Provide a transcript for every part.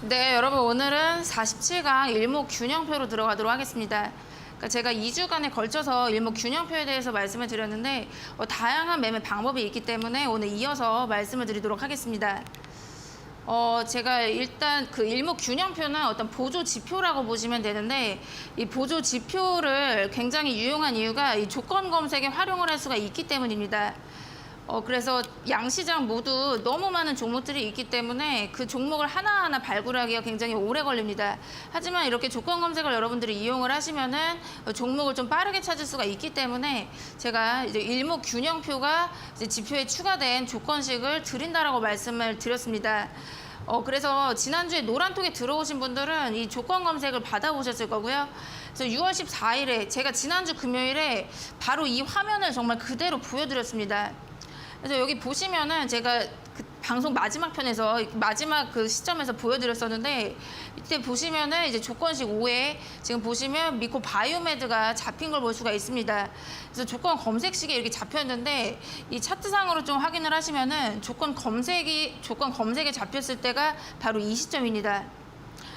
네, 여러분 오늘은 47강 일목균형표로 들어가도록 하겠습니다. 그러니까 제가 2주간에 걸쳐서 일목균형표에 대해서 말씀을 드렸는데 다양한 매매 방법이 있기 때문에 오늘 이어서 말씀을 드리도록 하겠습니다. 제가 일단 그 일목균형표는 어떤 보조 지표라고 보시면 되는데 이 보조 지표를 굉장히 유용한 이유가 이 조건 검색에 활용을 할 수가 있기 때문입니다. 그래서 양시장 모두 너무 많은 종목들이 있기 때문에 그 종목을 하나하나 발굴하기가 굉장히 오래 걸립니다. 하지만 이렇게 조건 검색을 여러분들이 이용을 하시면은 종목을 좀 빠르게 찾을 수가 있기 때문에 제가 이제 일목균형표가 이제 지표에 추가된 조건식을 드린다라고 말씀을 드렸습니다. 그래서 지난주에 노란톡에 들어오신 분들은 이 조건 검색을 받아보셨을 거고요. 그래서 6월 14일에 제가 지난주 금요일에 바로 이 화면을 정말 그대로 보여드렸습니다. 그래서 여기 보시면은 제가 그 방송 마지막 편에서 마지막 그 시점에서 보여드렸었는데 이때 보시면은 이제 조건식 5에 지금 보시면 미코 바이오메드가 잡힌 걸 볼 수가 있습니다. 그래서 조건 검색식에 이렇게 잡혔는데 이 차트상으로 좀 확인을 하시면은 조건 검색에 잡혔을 때가 바로 이 시점입니다.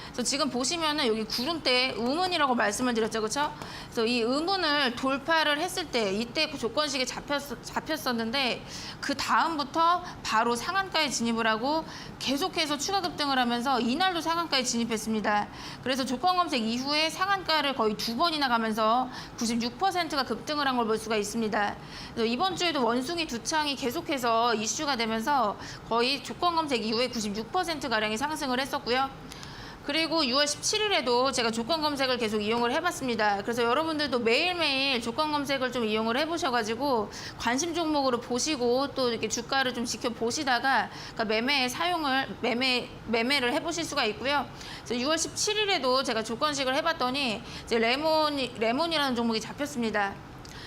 그래서 지금 보시면은 여기 구름대 음운이라고 말씀을 드렸죠, 그렇죠? 그래서 이 음운을 돌파를 했을 때 이때 그 조건식에 잡혔었는데 그 다음부터 바로 상한가에 진입을 하고 계속해서 추가 급등을 하면서 이날도 상한가에 진입했습니다. 그래서 조건 검색 이후에 상한가를 거의 2번이나 가면서 96%가 급등을 한 걸 볼 수가 있습니다. 그래서 이번 주에도 원숭이 두 창이 계속해서 이슈가 되면서 거의 조건 검색 이후에 96%가량이 상승을 했었고요. 그리고 6월 17일에도 제가 조건 검색을 계속 이용을 해봤습니다. 그래서 여러분들도 매일매일 조건 검색을 좀 이용을 해보셔가지고 관심 종목으로 보시고 또 이렇게 주가를 좀 지켜보시다가 그러니까 매매를 해보실 수가 있고요. 그래서 6월 17일에도 제가 조건식을 해봤더니 이제 레몬이라는 종목이 잡혔습니다.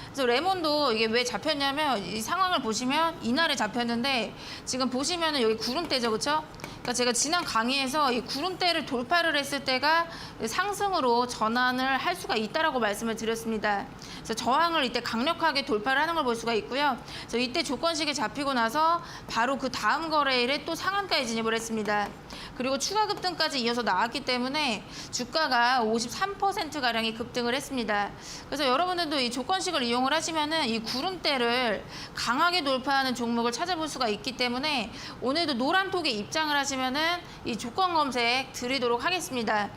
그래서 레몬도 이게 왜 잡혔냐면 이 상황을 보시면 이날에 잡혔는데 지금 보시면은 여기 구름대죠, 그렇죠? 그러니까 제가 지난 강의에서 이 구름대를 돌파를 했을 때가 상승으로 전환을 할 수가 있다라고 말씀을 드렸습니다. 그래서 저항을 이때 강력하게 돌파를 하는 걸 볼 수가 있고요. 그래서 이때 조건식에 잡히고 나서 바로 그 다음 거래일에 또 상한가에 진입을 했습니다. 그리고 추가 급등까지 이어서 나왔기 때문에 주가가 53%가량이 급등을 했습니다. 그래서 여러분들도 이 조건식을 이용을 하시면은 이 구름대를 강하게 돌파하는 종목을 찾아볼 수가 있기 때문에 오늘도 노란톡에 입장을 하시면은 이 조건 검색 드리도록 하겠습니다.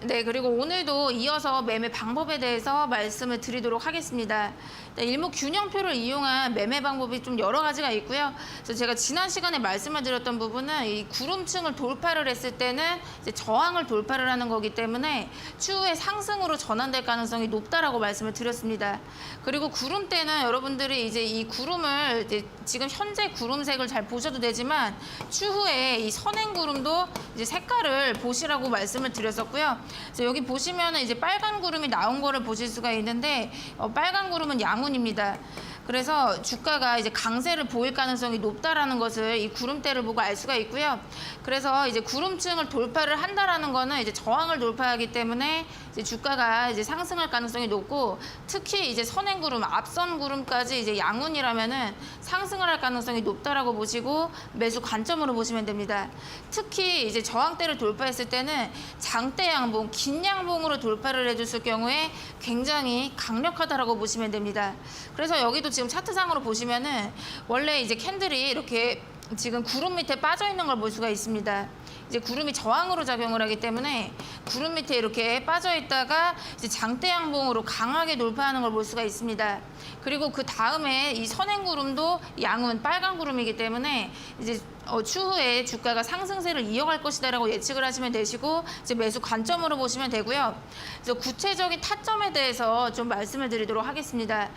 네, 그리고 오늘도 이어서 매매 방법에 대해서 말씀을 드리도록 하겠습니다. 일목균형표를 이용한 매매 방법이 좀 여러 가지가 있고요. 그래서 제가 지난 시간에 말씀을 드렸던 부분은 이 구름층을 돌파를 했을 때는 이제 저항을 돌파를 하는 거기 때문에 추후에 상승으로 전환될 가능성이 높다라고 말씀을 드렸습니다. 그리고 구름대는 여러분들이 이제 이 구름을 이제 지금 현재 구름색을 잘 보셔도 되지만 추후에 이 선행구름도 이제 색깔을 보시라고 말씀을 드렸었고요. 그래서 여기 보시면은 이제 빨간 구름이 나온 거를 보실 수가 있는데 빨간 구름은 양운입니다. 그래서 주가가 이제 강세를 보일 가능성이 높다라는 것을 이 구름대를 보고 알 수가 있고요. 그래서 이제 구름층을 돌파를 한다라는 거는 이제 저항을 돌파하기 때문에 이제 주가가 이제 상승할 가능성이 높고 특히 이제 선행구름, 앞선 구름까지 이제 양운이라면은 상승을 할 가능성이 높다라고 보시고 매수 관점으로 보시면 됩니다. 특히 이제 저항대를 돌파했을 때는 장대 양봉, 긴 양봉으로 돌파를 해줬을 경우에 굉장히 강력하다라고 보시면 됩니다. 그래서 여기도 지금 차트상으로 보시면은 원래 이제 캔들이 이렇게 지금 구름 밑에 빠져 있는 걸 볼 수가 있습니다. 이제 구름이 저항으로 작용을 하기 때문에 구름 밑에 이렇게 빠져 있다가 이제 장대 양봉으로 강하게 돌파하는 걸 볼 수가 있습니다. 그리고 그 다음에 이 선행구름도 양은 빨간 구름이기 때문에 이제 추후에 주가가 상승세를 이어갈 것이다라고 예측을 하시면 되시고 이제 매수 관점으로 보시면 되고요. 그래서 구체적인 타점에 대해서 좀 말씀을 드리도록 하겠습니다.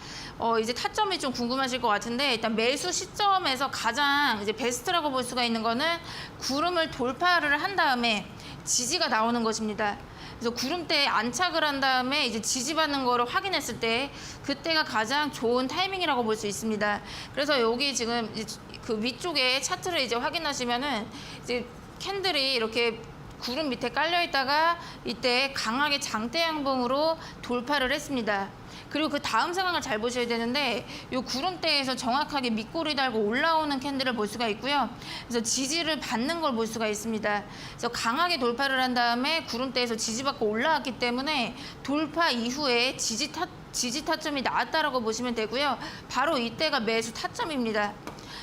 이제 타점이 좀 궁금하실 것 같은데 일단 매수 시점에서 가장 이제 베스트라고 볼 수가 있는 거는 구름을 돌파를 한 다음에 지지가 나오는 것입니다. 그래서 구름대에 안착을 한 다음에 이제 지지받는 거를 확인했을 때 그때가 가장 좋은 타이밍이라고 볼 수 있습니다. 그래서 여기 지금 그 위쪽에 차트를 이제 확인하시면은 이제 캔들이 이렇게 구름 밑에 깔려 있다가 이때 강하게 장대 양봉으로 돌파를 했습니다. 그리고 그 다음 상황을 잘 보셔야 되는데 이 구름대에서 정확하게 밑꼬리 달고 올라오는 캔들을 볼 수가 있고요. 그래서 지지를 받는 걸 볼 수가 있습니다. 그래서 강하게 돌파를 한 다음에 구름대에서 지지받고 올라왔기 때문에 돌파 이후에 지지 타점이 나왔다라고 보시면 되고요. 바로 이때가 매수 타점입니다.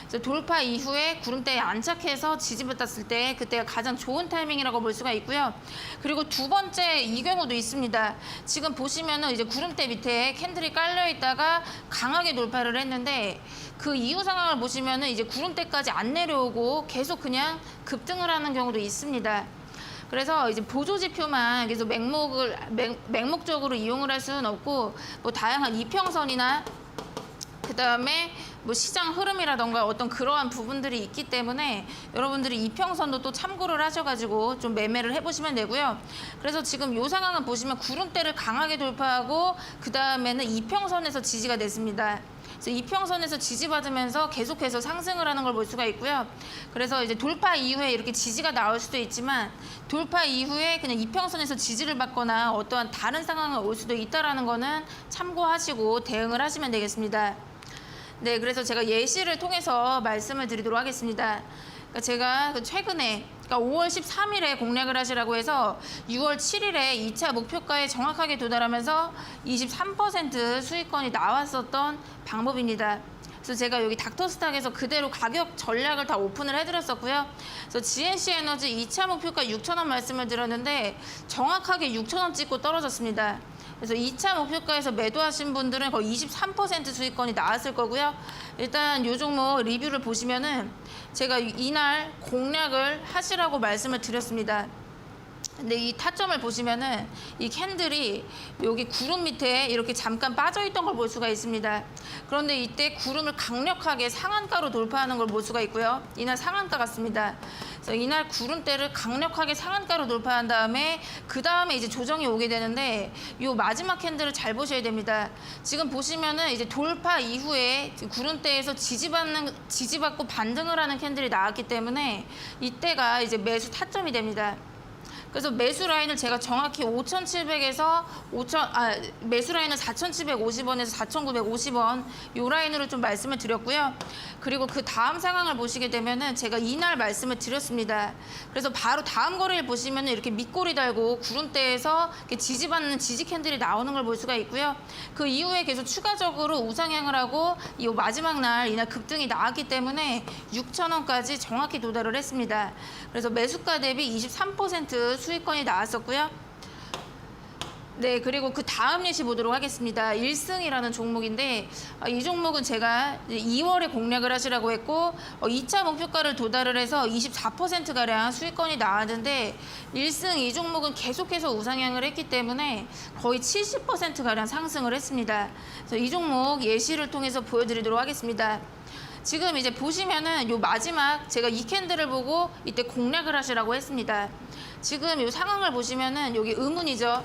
그래서 돌파 이후에 구름대에 안착해서 지지받았을 때 그때가 가장 좋은 타이밍이라고 볼 수가 있고요. 그리고 두 번째 이 경우도 있습니다. 지금 보시면은 이제 구름대 밑에 캔들이 깔려 있다가 강하게 돌파를 했는데 그 이후 상황을 보시면은 이제 구름대까지 안 내려오고 계속 그냥 급등을 하는 경우도 있습니다. 그래서 이제 보조 지표만 계속 맹목적으로 이용을 할 수는 없고 뭐 다양한 이평선이나 그다음에 뭐 시장 흐름이라던가 어떤 그러한 부분들이 있기 때문에 여러분들이 이평선도 또 참고를 하셔가지고 좀 매매를 해보시면 되고요. 그래서 지금 이 상황은 보시면 구름대를 강하게 돌파하고 그 다음에는 이평선에서 지지가 됐습니다. 그래서 이평선에서 지지받으면서 계속해서 상승을 하는 걸 볼 수가 있고요. 그래서 이제 돌파 이후에 이렇게 지지가 나올 수도 있지만 돌파 이후에 그냥 이평선에서 지지를 받거나 어떠한 다른 상황이 올 수도 있다는 거는 참고하시고 대응을 하시면 되겠습니다. 네, 그래서 제가 예시를 통해서 말씀을 드리도록 하겠습니다. 그러니까 제가 최근에 그러니까 5월 13일에 공략을 하시라고 해서 6월 7일에 2차 목표가에 정확하게 도달하면서 23% 수익권이 나왔었던 방법입니다. 그래서 제가 여기 닥터스탁에서 그대로 가격 전략을 다 오픈을 해드렸었고요. 그래서 GNC 에너지 2차 목표가 6,000원 말씀을 드렸는데 정확하게 6,000원 찍고 떨어졌습니다. 그래서 2차 목표가에서 매도하신 분들은 거의 23% 수익권이 나왔을 거고요. 일단 이 종목 리뷰를 보시면은 제가 이날 공략을 하시라고 말씀을 드렸습니다. 근데 이 타점을 보시면은 이 캔들이 여기 구름 밑에 이렇게 잠깐 빠져있던 걸 볼 수가 있습니다. 그런데 이때 구름을 강력하게 상한가로 돌파하는 걸 볼 수가 있고요. 이날 상한가 같습니다. 그래서 이날 구름대를 강력하게 상한가로 돌파한 다음에 그 다음에 이제 조정이 오게 되는데 이 마지막 캔들을 잘 보셔야 됩니다. 지금 보시면은 이제 돌파 이후에 구름대에서 지지받고 반등을 하는 캔들이 나왔기 때문에 이때가 이제 매수 타점이 됩니다. 그래서 매수 라인을 제가 정확히 5,700에서 매수 라인은 4,750원에서 4,950원 요 라인으로 좀 말씀을 드렸고요. 그리고 그 다음 상황을 보시게 되면은 제가 이날 말씀을 드렸습니다. 그래서 바로 다음 거래일 보시면은 이렇게 밑꼬리 달고 구름대에서 이렇게 지지받는 지지 캔들이 나오는 걸 볼 수가 있고요. 그 이후에 계속 추가적으로 우상향을 하고 이 마지막 날 이날 급등이 나왔기 때문에 6,000원까지 정확히 도달을 했습니다. 그래서 매수가 대비 23% 수익권이 나왔었고요. 네, 그리고 그 다음 예시 보도록 하겠습니다. 1승이라는 종목인데 이 종목은 제가 2월에 공략을 하시라고 했고 2차 목표가를 도달을 해서 24%가량 수익권이 나왔는데 1승 이 종목은 계속해서 우상향을 했기 때문에 거의 70%가량 상승을 했습니다. 그래서 이 종목 예시를 통해서 보여드리도록 하겠습니다. 지금 이제 보시면은 요 마지막 제가 이 캔들을 보고 이때 공략을 하시라고 했습니다. 지금 요 상황을 보시면은 여기 의문이죠.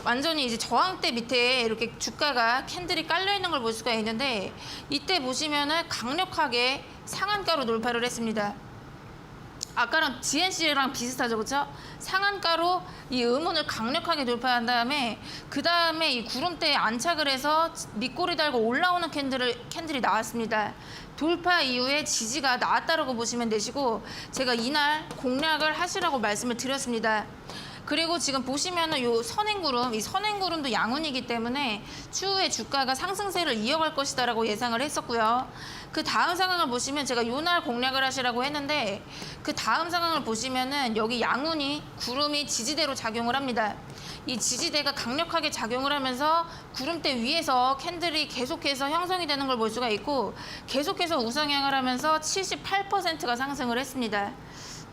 완전히 이제 저항대 밑에 이렇게 주가가 캔들이 깔려 있는 걸 볼 수가 있는데 이때 보시면은 강력하게 상한가로 돌파를 했습니다. 아까랑 GNC랑 비슷하죠, 그렇죠? 상한가로 이 의문을 강력하게 돌파한 다음에 그 다음에 이 구름대에 안착을 해서 밑꼬리 달고 올라오는 캔들이 나왔습니다. 돌파 이후에 지지가 나왔다라고 보시면 되시고 제가 이날 공략을 하시라고 말씀을 드렸습니다. 그리고 지금 보시면은 요 선행구름, 이 선행구름도 양운이기 때문에 추후에 주가가 상승세를 이어갈 것이다라고 예상을 했었고요. 그 다음 상황을 보시면 제가 요날 공략을 하시라고 했는데 그 다음 상황을 보시면은 여기 양운이 구름이 지지대로 작용을 합니다. 이 지지대가 강력하게 작용을 하면서 구름대 위에서 캔들이 계속해서 형성이 되는 걸 볼 수가 있고 계속해서 우상향을 하면서 78%가 상승을 했습니다.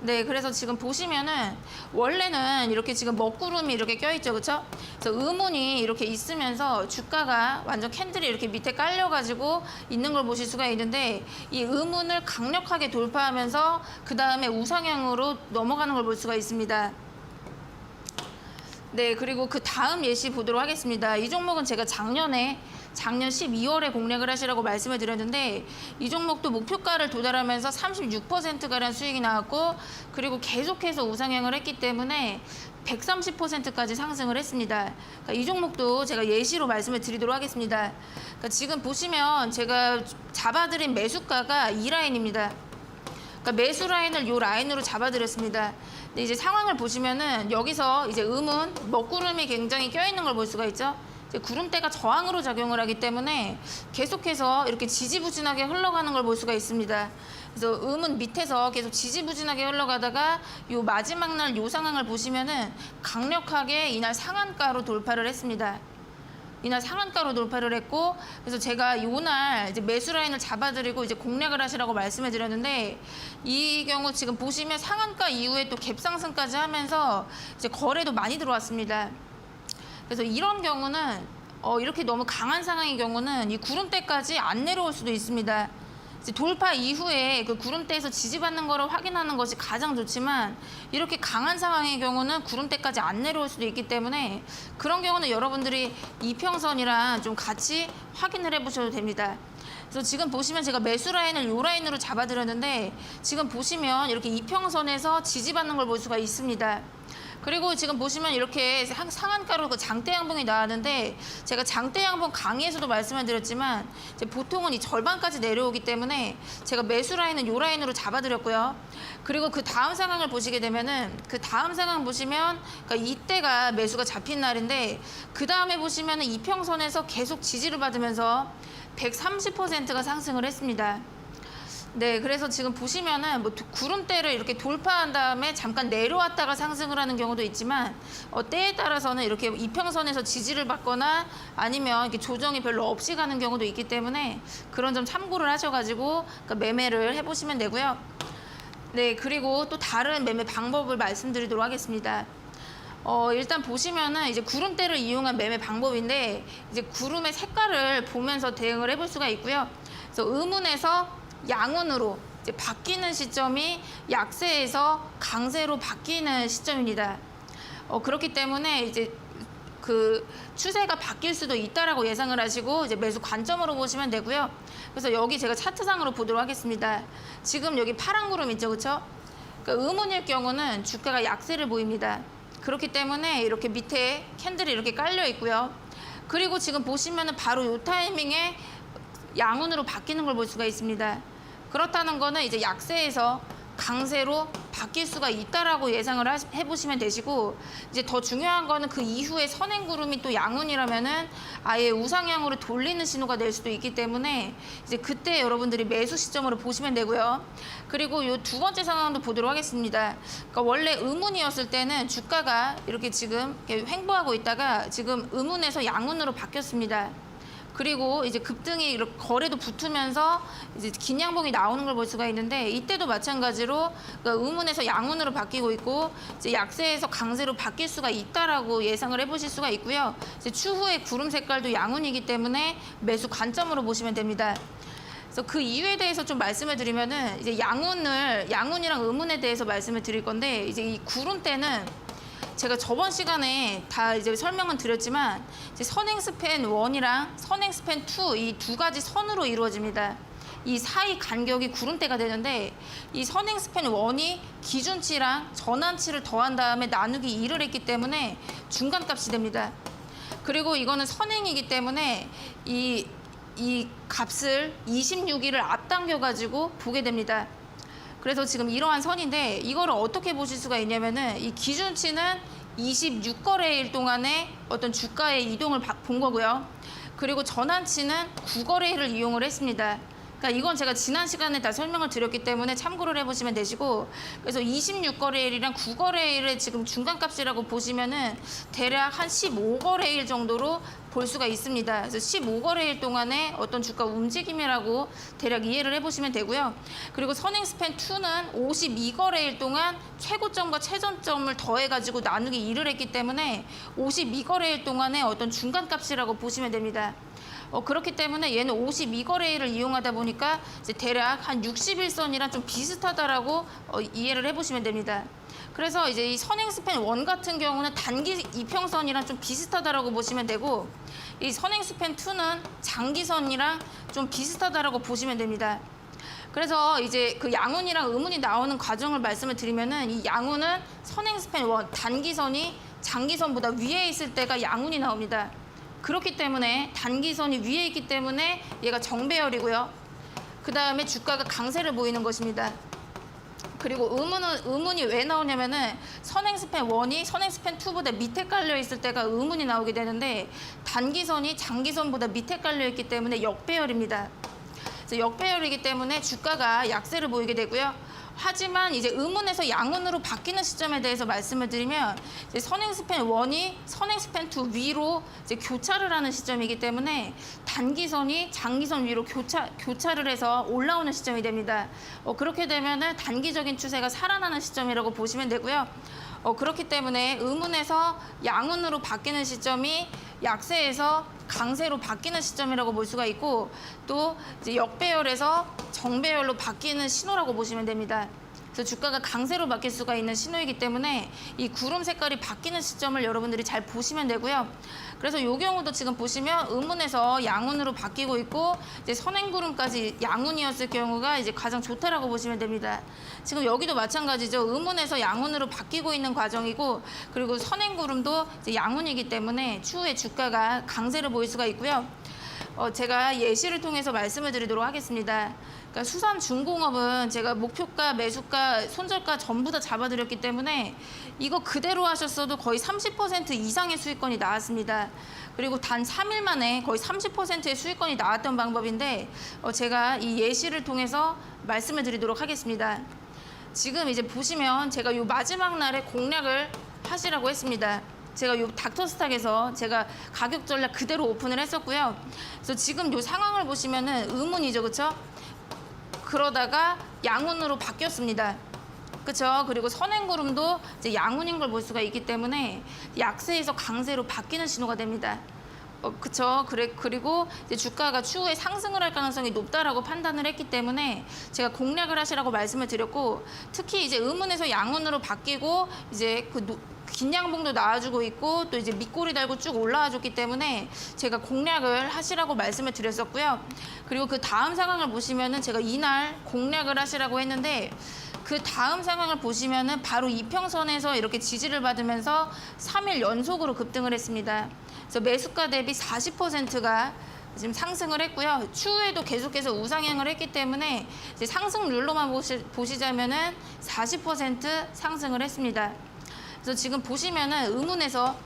네, 그래서 지금 보시면은 원래는 이렇게 지금 먹구름이 이렇게 껴있죠, 그렇죠? 그래서 의문이 이렇게 있으면서 주가가 완전 캔들이 이렇게 밑에 깔려가지고 있는 걸 보실 수가 있는데 이 의문을 강력하게 돌파하면서 그 다음에 우상향으로 넘어가는 걸 볼 수가 있습니다. 네, 그리고 그 다음 예시 보도록 하겠습니다. 이 종목은 제가 작년 12월에 공략을 하시라고 말씀을 드렸는데 이 종목도 목표가를 도달하면서 36%가량 수익이 나왔고 그리고 계속해서 우상향을 했기 때문에 130%까지 상승을 했습니다. 그러니까 이 종목도 제가 예시로 말씀을 드리도록 하겠습니다. 그러니까 지금 보시면 제가 잡아드린 매수가가 이 라인입니다. 그러니까 매수 라인을 이 라인으로 잡아드렸습니다. 근데 이제 상황을 보시면은 여기서 이제 먹구름이 굉장히 껴있는 걸 볼 수가 있죠. 이제 구름대가 저항으로 작용을 하기 때문에 계속해서 이렇게 지지부진하게 흘러가는 걸 볼 수가 있습니다. 그래서 밑에서 계속 지지부진하게 흘러가다가 요 마지막 날 요 상황을 보시면은 강력하게 이날 상한가로 돌파를 했습니다. 이날 상한가로 돌파를 했고, 그래서 제가 요날 이제 매수 라인을 잡아드리고 이제 공략을 하시라고 말씀을 드렸는데, 이 경우 지금 보시면 상한가 이후에 또 갭상승까지 하면서 이제 거래도 많이 들어왔습니다. 그래서 이런 경우는 이렇게 너무 강한 상황의 경우는 이 구름대까지 안 내려올 수도 있습니다. 이제 돌파 이후에 그 구름대에서 지지받는 거를 확인하는 것이 가장 좋지만, 이렇게 강한 상황의 경우는 구름대까지 안 내려올 수도 있기 때문에 그런 경우는 여러분들이 이평선이랑 좀 같이 확인을 해보셔도 됩니다. 그래서 지금 보시면 제가 매수 라인을 요 라인으로 잡아드렸는데, 지금 보시면 이렇게 이평선에서 지지받는 걸 볼 수가 있습니다. 그리고 지금 보시면 이렇게 상한가로 그 장대 양봉이 나왔는데, 제가 장대 양봉 강의에서도 말씀을 드렸지만 이제 보통은 이 절반까지 내려오기 때문에 제가 매수 라인은 요 라인으로 잡아드렸고요. 그리고 그 다음 상황을 보시게 되면은, 그 다음 상황 보시면 그러니까 이때가 매수가 잡힌 날인데, 그 다음에 보시면은 이평선에서 계속 지지를 받으면서 130%가 상승을 했습니다. 네, 그래서 지금 보시면은 뭐 구름대를 이렇게 돌파한 다음에 잠깐 내려왔다가 상승을 하는 경우도 있지만, 때에 따라서는 이렇게 이평선에서 지지를 받거나 아니면 이렇게 조정이 별로 없이 가는 경우도 있기 때문에 그런 점 참고를 하셔가지고 그러니까 매매를 해보시면 되고요. 네, 그리고 또 다른 매매 방법을 말씀드리도록 하겠습니다. 일단 보시면은 이제 구름대를 이용한 매매 방법인데, 이제 구름의 색깔을 보면서 대응을 해볼 수가 있고요. 그래서 음운에서 양운으로 이제 바뀌는 시점이 약세에서 강세로 바뀌는 시점입니다. 그렇기 때문에 이제 그 추세가 바뀔 수도 있다라고 예상을 하시고 이제 매수 관점으로 보시면 되고요. 그래서 여기 제가 차트상으로 보도록 하겠습니다. 지금 여기 파란 구름 있죠, 그렇죠? 그러니까 음운일 경우는 주가가 약세를 보입니다. 그렇기 때문에 이렇게 밑에 캔들이 이렇게 깔려 있고요. 그리고 지금 보시면은 바로 이 타이밍에 양운으로 바뀌는 걸 볼 수가 있습니다. 그렇다는 거는 이제 약세에서 강세로 바뀔 수가 있다라고 예상을 해보시면 되시고, 이제 더 중요한 거는 그 이후에 선행구름이 또 양운이라면은 아예 우상향으로 돌리는 신호가 될 수도 있기 때문에 이제 그때 여러분들이 매수 시점으로 보시면 되고요. 그리고 이 두 번째 상황도 보도록 하겠습니다. 그러니까 원래 음운이었을 때는 주가가 이렇게 지금 이렇게 횡보하고 있다가 지금 음운에서 양운으로 바뀌었습니다. 그리고 이제 급등이 이렇게 거래도 붙으면서 이제 긴 양봉이 나오는 걸 볼 수가 있는데, 이때도 마찬가지로 그러니까 음운에서 양운으로 바뀌고 있고 이제 약세에서 강세로 바뀔 수가 있다라고 예상을 해보실 수가 있고요. 이제 추후에 구름 색깔도 양운이기 때문에 매수 관점으로 보시면 됩니다. 그래서 그 이유에 대해서 좀 말씀을 드리면은, 이제 양운이랑 음운에 대해서 말씀을 드릴 건데, 이제 이 구름대는 제가 저번 시간에 다 이제 설명은 드렸지만, 이제 선행스팬 1이랑 선행스팬 2 이 두 가지 선으로 이루어집니다. 이 사이 간격이 구름대가 되는데, 이 선행스팬 1이 기준치랑 전환치를 더한 다음에 나누기 2를 했기 때문에 중간값이 됩니다. 그리고 이거는 선행이기 때문에 이 값을 26일을 앞당겨 가지고 보게 됩니다. 그래서 지금 이러한 선인데, 이거를 어떻게 보실 수가 있냐면은, 이 기준치는 26거래일 동안의 어떤 주가의 이동을 본 거고요. 그리고 전환치는 9거래일을 이용을 했습니다. 그러니까 이건 제가 지난 시간에 다 설명을 드렸기 때문에 참고를 해보시면 되시고, 그래서 26거래일이랑 9거래일의 지금 중간값이라고 보시면은 대략 한 15거래일 정도로 볼 수가 있습니다. 그래서 15거래일 동안의 어떤 주가 움직임이라고 대략 이해를 해보시면 되고요. 그리고 선행스팬 2는 52거래일 동안 최고점과 최저점을 더해가지고 나누기 2를 했기 때문에 52거래일 동안의 어떤 중간값이라고 보시면 됩니다. 그렇기 때문에 얘는 52거래일을 이용하다 보니까 이제 대략 한 60일선이랑 좀 비슷하다라고 이해를 해보시면 됩니다. 그래서 이제 이 선행스팬 1 같은 경우는 단기 이평선이랑 좀 비슷하다라고 보시면 되고, 이 선행스팬 2는 장기선이랑 좀 비슷하다라고 보시면 됩니다. 그래서 이제 그 양운이랑 음운이 나오는 과정을 말씀을 드리면은 이 양운은 선행스팬 원, 단기선이 장기선보다 위에 있을 때가 양운이 나옵니다. 그렇기 때문에 단기선이 위에 있기 때문에 얘가 정배열이고요. 그 다음에 주가가 강세를 보이는 것입니다. 그리고 음운이 왜 나오냐면은 선행스팬 1이 선행스팬 2보다 밑에 깔려 있을 때가 음운이 나오게 되는데 단기선이 장기선보다 밑에 깔려 있기 때문에 역배열입니다. 그래서 역배열이기 때문에 주가가 약세를 보이게 되고요. 하지만 이제 음운에서 양운으로 바뀌는 시점에 대해서 말씀을 드리면 이제 선행스팬 1이 선행스팬 2 위로 이제 교차를 하는 시점이기 때문에 단기선이 장기선 위로 교차를 해서 올라오는 시점이 됩니다. 그렇게 되면은 단기적인 추세가 살아나는 시점이라고 보시면 되고요. 그렇기 때문에 음운에서 양운으로 바뀌는 시점이 약세에서 강세로 바뀌는 시점이라고 볼 수가 있고 또 이제 역배열에서 정배열로 바뀌는 신호라고 보시면 됩니다. 그래서 주가가 강세로 바뀔 수가 있는 신호이기 때문에 이 구름 색깔이 바뀌는 시점을 여러분들이 잘 보시면 되고요. 그래서 이 경우도 지금 보시면 음운에서 양운으로 바뀌고 있고 이제 선행구름까지 양운이었을 경우가 이제 가장 좋다라고 보시면 됩니다. 지금 여기도 마찬가지죠. 음운에서 양운으로 바뀌고 있는 과정이고 그리고 선행구름도 이제 양운이기 때문에 추후에 주가가 강세를 보일 수가 있고요. 제가 예시를 통해서 말씀을 드리도록 하겠습니다. 그러니까 수산중공업은 제가 목표가, 매수가, 손절가 전부 다 잡아드렸기 때문에 이거 그대로 하셨어도 거의 30% 이상의 수익권이 나왔습니다. 그리고 단 3일 만에 거의 30%의 수익권이 나왔던 방법인데 제가 이 예시를 통해서 말씀을 드리도록 하겠습니다. 지금 이제 보시면 제가 이 마지막 날에 공략을 하시라고 했습니다. 제가 이 닥터스탁에서 제가 가격 전략 그대로 오픈을 했었고요. 그래서 지금 이 상황을 보시면은 음운이죠, 그렇죠? 그러다가 양운으로 바뀌었습니다. 그렇죠? 그리고 선행구름도 이제 양운인 걸 볼 수가 있기 때문에 약세에서 강세로 바뀌는 신호가 됩니다. 그렇죠? 그리고 이제 주가가 추후에 상승을 할 가능성이 높다라고 판단을 했기 때문에 제가 공략을 하시라고 말씀을 드렸고 특히 이제 음운에서 양운으로 바뀌고 이제 긴 양봉도 나와주고 있고 또 이제 밑꼬리 달고 쭉 올라와줬기 때문에 제가 공략을 하시라고 말씀을 드렸었고요. 그리고 그 다음 상황을 보시면은 제가 이날 공략을 하시라고 했는데 그 다음 상황을 보시면은 바로 이평선에서 이렇게 지지를 받으면서 3일 연속으로 급등을 했습니다. 그래서 매수가 대비 40%가 지금 상승을 했고요. 추후에도 계속해서 우상향을 했기 때문에 이제 상승률로만 보시자면은 40% 상승을 했습니다. 그래서 지금 보시면은 음운에서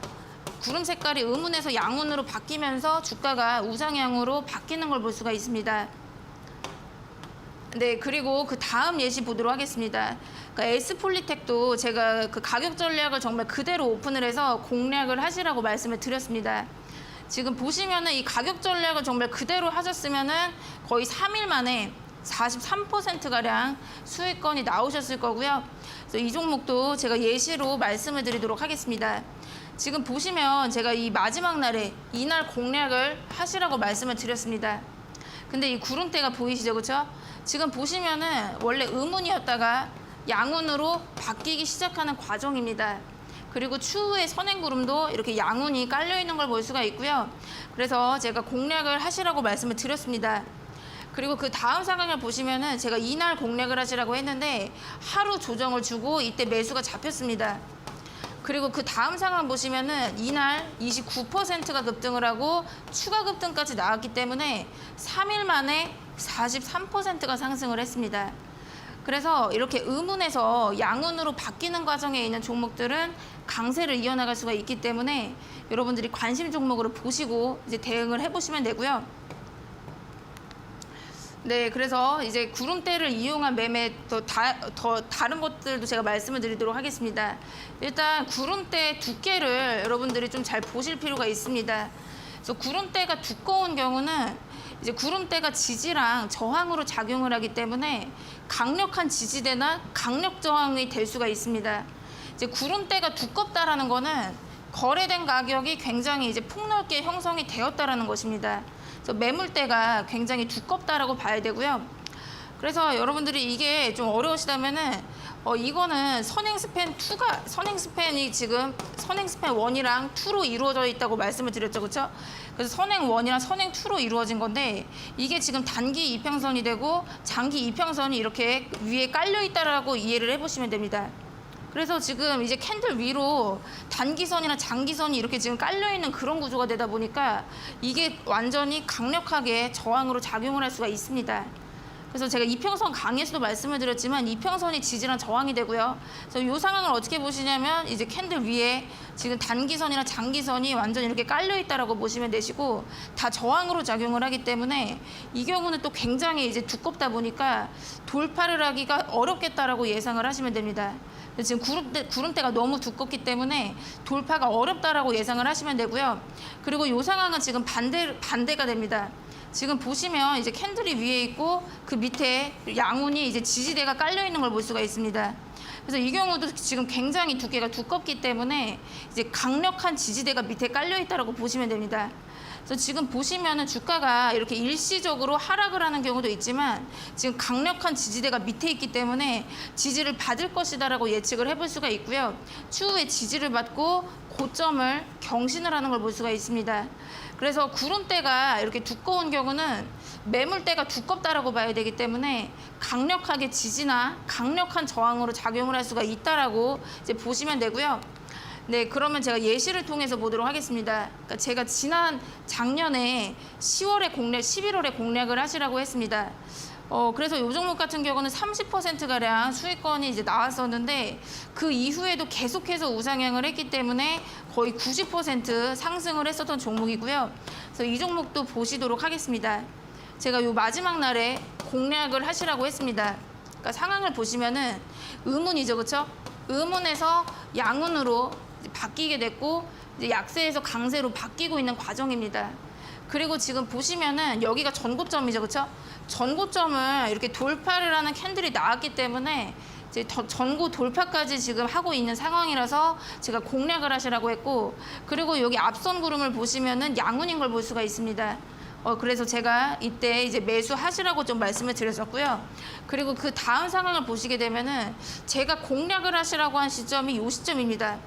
구름 색깔이 음운에서 양운으로 바뀌면서 주가가 우상향으로 바뀌는 걸 볼 수가 있습니다. 네, 그리고 그 다음 예시 보도록 하겠습니다. 그러니까 S폴리텍도 제가 그 가격 전략을 정말 그대로 오픈을 해서 공략을 하시라고 말씀을 드렸습니다. 지금 보시면은 이 가격 전략을 정말 그대로 하셨으면은 거의 3일 만에 43%가량 수익권이 나오셨을 거고요. 그래서 이 종목도 제가 예시로 말씀을 드리도록 하겠습니다. 지금 보시면 제가 이 마지막 날에 이날 공략을 하시라고 말씀을 드렸습니다. 근데 이 구름대가 보이시죠, 그렇죠? 지금 보시면은 원래 음운이었다가 양운으로 바뀌기 시작하는 과정입니다. 그리고 추후에 선행구름도 이렇게 양운이 깔려 있는 걸 볼 수가 있고요. 그래서 제가 공략을 하시라고 말씀을 드렸습니다. 그리고 그 다음 상황을 보시면은 제가 이날 공략을 하시라고 했는데 하루 조정을 주고 이때 매수가 잡혔습니다. 그리고 그 다음 상황 보시면은 이날 29%가 급등을 하고 추가 급등까지 나왔기 때문에 3일 만에 43%가 상승을 했습니다. 그래서 이렇게 음운에서 양운으로 바뀌는 과정에 있는 종목들은 강세를 이어나갈 수가 있기 때문에 여러분들이 관심 종목으로 보시고 이제 대응을 해보시면 되고요. 네, 그래서 이제 구름대를 이용한 매매 더 다른 것들도 제가 말씀을 드리도록 하겠습니다. 일단 구름대 두께를 여러분들이 좀 잘 보실 필요가 있습니다. 그래서 구름대가 두꺼운 경우는 이제 구름대가 지지랑 저항으로 작용을 하기 때문에 강력한 지지대나 강력 저항이 될 수가 있습니다. 이제 구름대가 두껍다라는 거는 거래된 가격이 굉장히 이제 폭넓게 형성이 되었다라는 것입니다. 그래서 매물대가 굉장히 두껍다라고 봐야 되고요. 그래서 여러분들이 이게 좀 어려우시다면은 이거는 선행스팬이 지금 선행스팬 1이랑 2로 이루어져 있다고 말씀을 드렸죠, 그렇죠? 그래서 선행 1이랑 선행 2로 이루어진 건데 이게 지금 단기 이평선이 되고 장기 이평선이 이렇게 위에 깔려 있다라고 이해를 해보시면 됩니다. 그래서 지금 이제 캔들 위로 단기선이나 장기선이 이렇게 지금 깔려 있는 그런 구조가 되다 보니까 이게 완전히 강력하게 저항으로 작용을 할 수가 있습니다. 그래서 제가 이평선 강의에서도 말씀을 드렸지만 이평선이 지지랑 저항이 되고요. 그래서 이 상황을 어떻게 보시냐면 이제 캔들 위에 지금 단기선이나 장기선이 완전 이렇게 깔려 있다라고 보시면 되시고 다 저항으로 작용을 하기 때문에 이 경우는 또 굉장히 이제 두껍다 보니까 돌파를 하기가 어렵겠다라고 예상을 하시면 됩니다. 지금 구름대가 너무 두껍기 때문에 돌파가 어렵다라고 예상을 하시면 되고요. 그리고 이 상황은 지금 반대가 됩니다. 지금 보시면 이제 캔들이 위에 있고 그 밑에 양운이 이제 지지대가 깔려 있는 걸 볼 수가 있습니다. 그래서 이 경우도 지금 굉장히 두께가 두껍기 때문에 이제 강력한 지지대가 밑에 깔려 있다라고 보시면 됩니다. 그래서 지금 보시면은 주가가 이렇게 일시적으로 하락을 하는 경우도 있지만 지금 강력한 지지대가 밑에 있기 때문에 지지를 받을 것이다라고 예측을 해볼 수가 있고요. 추후에 지지를 받고 고점을 경신을 하는 걸 볼 수가 있습니다. 그래서 구름대가 이렇게 두꺼운 경우는 매물대가 두껍다라고 봐야 되기 때문에 강력하게 지지나 강력한 저항으로 작용을 할 수가 있다라고 이제 보시면 되고요. 네, 그러면 제가 예시를 통해서 보도록 하겠습니다. 그러니까 제가 작년에 11월에 공략을 하시라고 했습니다. 그래서 이 종목 같은 경우는 30%가량 수익권이 이제 나왔었는데 그 이후에도 계속해서 우상향을 했기 때문에 거의 90% 상승을 했었던 종목이고요. 그래서 이 종목도 보시도록 하겠습니다. 제가 요 마지막 날에 공략을 하시라고 했습니다. 그러니까 상황을 보시면은 음운이죠, 그렇죠? 음운에서 양운으로 바뀌게 됐고 이제 약세에서 강세로 바뀌고 있는 과정입니다. 그리고 지금 보시면은 여기가 전고점이죠, 그렇죠? 전고점을 이렇게 돌파를 하는 캔들이 나왔기 때문에 이제 전고 돌파까지 지금 하고 있는 상황이라서 제가 공략을 하시라고 했고, 그리고 여기 앞선 구름을 보시면은 양운인 걸 볼 수가 있습니다. 그래서 제가 이때 이제 매수하시라고 좀 말씀을 드렸었고요. 그리고 그 다음 상황을 보시게 되면은 제가 공략을 하시라고 한 시점이 이 시점입니다.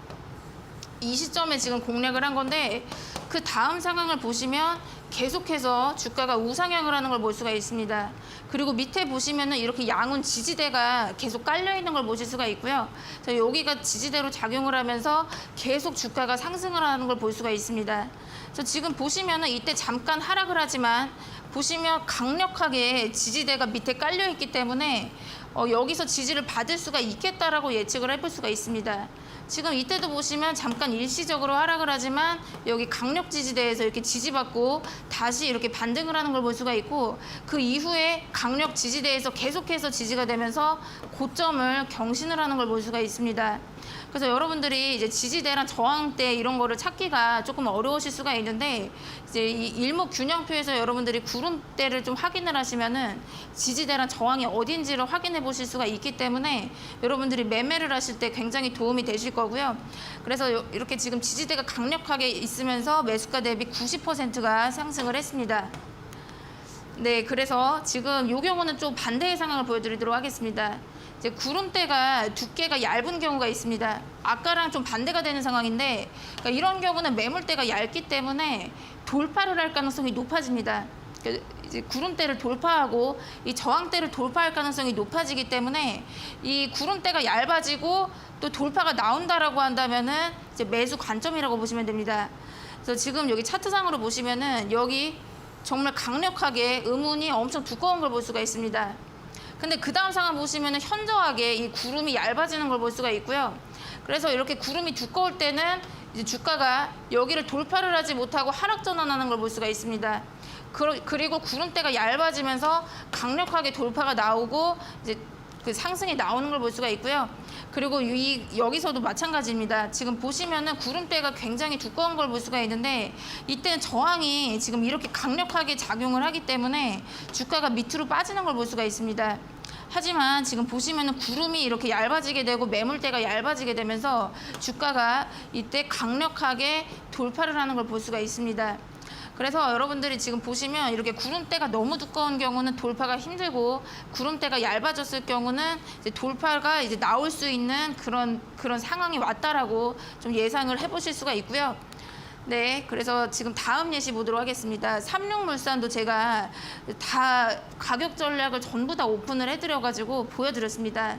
이 시점에 지금 공략을 한 건데 그 다음 상황을 보시면 계속해서 주가가 우상향을 하는 걸 볼 수가 있습니다. 그리고 밑에 보시면은 이렇게 양운 지지대가 계속 깔려 있는 걸 보실 수가 있고요. 여기가 지지대로 작용을 하면서 계속 주가가 상승을 하는 걸 볼 수가 있습니다. 그래서 지금 보시면은 이때 잠깐 하락을 하지만 보시면 강력하게 지지대가 밑에 깔려 있기 때문에 여기서 지지를 받을 수가 있겠다라고 예측을 해볼 수가 있습니다. 지금 이때도 보시면 잠깐 일시적으로 하락을 하지만 여기 강력 지지대에서 이렇게 지지받고 다시 이렇게 반등을 하는 걸 볼 수가 있고 그 이후에 강력 지지대에서 계속해서 지지가 되면서 고점을 경신을 하는 걸 볼 수가 있습니다. 그래서 여러분들이 이제 지지대랑 저항대 이런 거를 찾기가 조금 어려우실 수가 있는데 이제 이 일목균형표에서 여러분들이 구름대를 좀 확인을 하시면은 지지대랑 저항이 어딘지를 확인해 보실 수가 있기 때문에 여러분들이 매매를 하실 때 굉장히 도움이 되실 거고요. 그래서 이렇게 지금 지지대가 강력하게 있으면서 매수가 대비 90%가 상승을 했습니다. 네, 그래서 지금 이 경우는 좀 반대의 상황을 보여드리도록 하겠습니다. 이제 구름대가 두께가 얇은 경우가 있습니다. 아까랑 좀 반대가 되는 상황인데 그러니까 이런 경우는 매물대가 얇기 때문에 돌파를 할 가능성이 높아집니다. 이제 구름대를 돌파하고 이 저항대를 돌파할 가능성이 높아지기 때문에 이 구름대가 얇아지고 또 돌파가 나온다라고 한다면은 이제 매수 관점이라고 보시면 됩니다. 그래서 지금 여기 차트상으로 보시면은 여기 정말 강력하게 음운이 엄청 두꺼운 걸 볼 수가 있습니다. 근데 그 다음 상황 보시면은 현저하게 이 구름이 얇아지는 걸 볼 수가 있고요. 그래서 이렇게 구름이 두꺼울 때는 이제 주가가 여기를 돌파를 하지 못하고 하락 전환하는 걸 볼 수가 있습니다. 그리고 구름대가 얇아지면서 강력하게 돌파가 나오고 이제 그 상승이 나오는 걸 볼 수가 있고요. 그리고 여기서도 마찬가지입니다. 지금 보시면은 구름대가 굉장히 두꺼운 걸 볼 수가 있는데 이때는 저항이 지금 이렇게 강력하게 작용을 하기 때문에 주가가 밑으로 빠지는 걸 볼 수가 있습니다. 하지만 지금 보시면은 구름이 이렇게 얇아지게 되고 매물대가 얇아지게 되면서 주가가 이때 강력하게 돌파를 하는 걸 볼 수가 있습니다. 그래서 여러분들이 지금 보시면 이렇게 구름대가 너무 두꺼운 경우는 돌파가 힘들고, 구름대가 얇아졌을 경우는 이제 돌파가 이제 나올 수 있는 그런 상황이 왔다라고 좀 예상을 해보실 수가 있고요. 네, 그래서 지금 다음 예시 보도록 하겠습니다. 삼육물산도 제가 다 가격 전략을 전부 다 오픈을 해드려가지고 보여드렸습니다.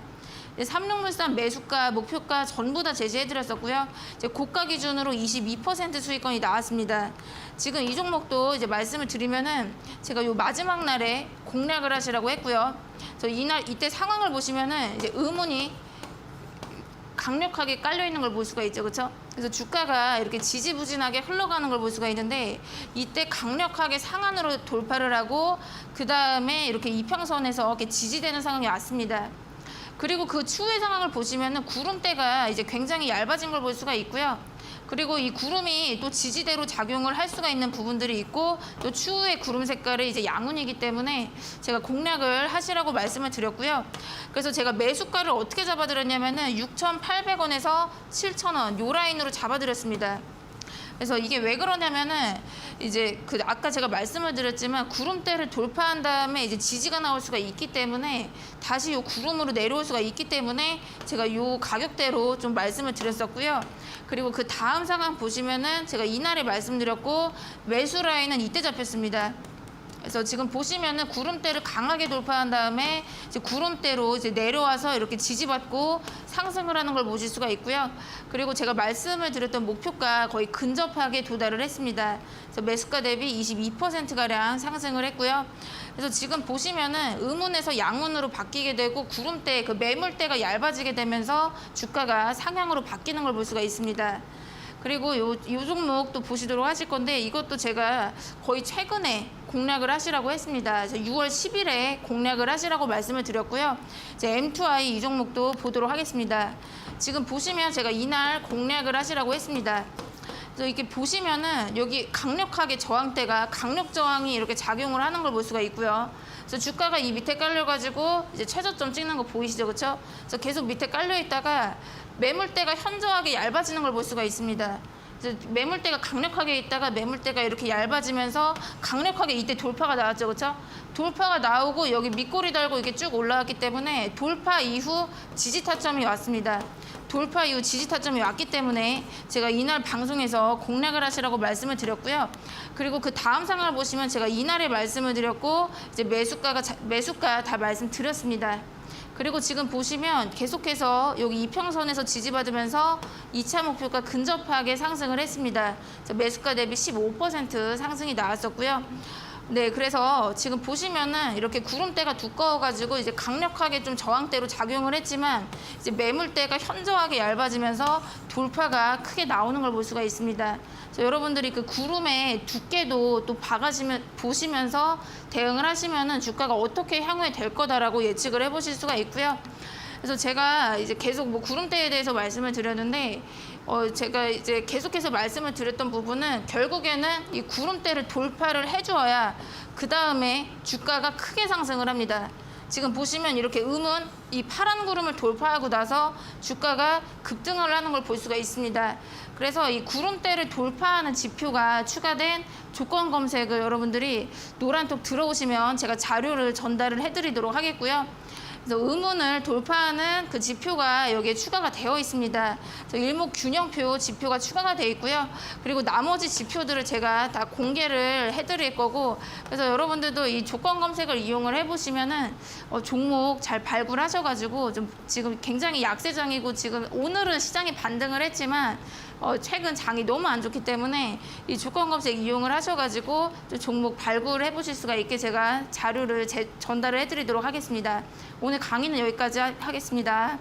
삼육물산 매수가, 목표가 전부 다 제시해드렸었고요. 이제 고가 기준으로 22% 수익권이 나왔습니다. 지금 이 종목도 이제 말씀을 드리면은 제가 요 마지막 날에 공략을 하시라고 했고요. 그래서 이때 상황을 보시면은 이제 의문이 강력하게 깔려 있는 걸 볼 수가 있죠, 그렇죠? 그래서 주가가 이렇게 지지부진하게 흘러가는 걸 볼 수가 있는데, 이때 강력하게 상한으로 돌파를 하고 그 다음에 이렇게 이평선에서 이렇게 지지되는 상황이 왔습니다. 그리고 그 추후의 상황을 보시면은 구름대가 이제 굉장히 얇아진 걸 볼 수가 있고요. 그리고 이 구름이 또 지지대로 작용을 할 수가 있는 부분들이 있고, 또 추후의 구름 색깔이 이제 양운이기 때문에 제가 공략을 하시라고 말씀을 드렸고요. 그래서 제가 매수가를 어떻게 잡아드렸냐면은 6,800원에서 7,000원 요 라인으로 잡아드렸습니다. 그래서 이게 왜 그러냐면은 이제 아까 제가 말씀을 드렸지만 구름대를 돌파한 다음에 이제 지지가 나올 수가 있기 때문에 다시 요 구름으로 내려올 수가 있기 때문에 제가 요 가격대로 좀 말씀을 드렸었고요. 그리고 그 다음 상황 보시면은 제가 이날에 말씀드렸고 매수 라인은 이때 잡혔습니다. 그래서 지금 보시면은 구름대를 강하게 돌파한 다음에 이제 구름대로 이제 내려와서 이렇게 지지받고 상승을 하는 걸 보실 수가 있고요. 그리고 제가 말씀을 드렸던 목표가 거의 근접하게 도달을 했습니다. 그래서 매수가 대비 22%가량 상승을 했고요. 그래서 지금 보시면은 음운에서 양운으로 바뀌게 되고 구름대 그 매물대가 얇아지게 되면서 주가가 상향으로 바뀌는 걸 볼 수가 있습니다. 그리고 요 종목도 보시도록 하실 건데, 이것도 제가 거의 최근에 공략을 하시라고 했습니다. 6월 10일에 공략을 하시라고 말씀을 드렸고요. 이제 M2I 이 종목도 보도록 하겠습니다. 지금 보시면 제가 이날 공략을 하시라고 했습니다. 그래서 이렇게 보시면은 여기 강력하게 저항대가 강력 저항이 이렇게 작용을 하는 걸 볼 수가 있고요. 그래서 주가가 이 밑에 깔려가지고 이제 최저점 찍는 거 보이시죠, 그렇죠? 그래서 계속 밑에 깔려 있다가 매물대가 현저하게 얇아지는 걸 볼 수가 있습니다. 매물대가 강력하게 있다가 매물대가 이렇게 얇아지면서 강력하게 이때 돌파가 나왔죠, 그렇죠? 돌파가 나오고 여기 밑꼬리 달고 이게 쭉 올라왔기 때문에 돌파 이후 지지 타점이 왔습니다. 돌파 이후 지지 타점이 왔기 때문에 제가 이날 방송에서 공략을 하시라고 말씀을 드렸고요. 그리고 그 다음 상황을 보시면 제가 이날에 말씀을 드렸고 이제 매수가 다 말씀드렸습니다. 그리고 지금 보시면 계속해서 여기 이평선에서 지지받으면서 2차 목표가 근접하게 상승을 했습니다. 매수가 대비 15% 상승이 나왔었고요. 네, 그래서 지금 보시면은 이렇게 구름대가 두꺼워가지고 이제 강력하게 좀 저항대로 작용을 했지만 이제 매물대가 현저하게 얇아지면서 돌파가 크게 나오는 걸 볼 수가 있습니다. 그래서 여러분들이 그 구름의 두께도 또 보시면서 대응을 하시면은 주가가 어떻게 향후에 될 거다라고 예측을 해보실 수가 있고요. 그래서 제가 이제 계속 뭐 구름대에 대해서 말씀을 드렸는데, 제가 이제 계속해서 말씀을 드렸던 부분은 결국에는 이 구름대를 돌파를 해주어야 그 다음에 주가가 크게 상승을 합니다. 지금 보시면 이렇게 이 파란 구름을 돌파하고 나서 주가가 급등을 하는 걸 볼 수가 있습니다. 그래서 이 구름대를 돌파하는 지표가 추가된 조건 검색을 여러분들이 노란톡 들어오시면 제가 자료를 전달을 해드리도록 하겠고요. 그래서 음운을 돌파하는 그 지표가 여기에 추가가 되어 있습니다. 일목균형표 지표가 추가가 되어 있고요. 그리고 나머지 지표들을 제가 다 공개를 해드릴 거고, 그래서 여러분들도 이 조건 검색을 이용을 해보시면은 종목 잘 발굴하셔가지고 좀 지금 굉장히 약세장이고 지금 오늘은 시장이 반등을 했지만 최근 장이 너무 안 좋기 때문에 이 조건 검색 이용을 하셔가지고 좀 종목 발굴해 보실 수가 있게 제가 자료를 전달을 해드리도록 하겠습니다. 오늘 강의는 여기까지 하겠습니다.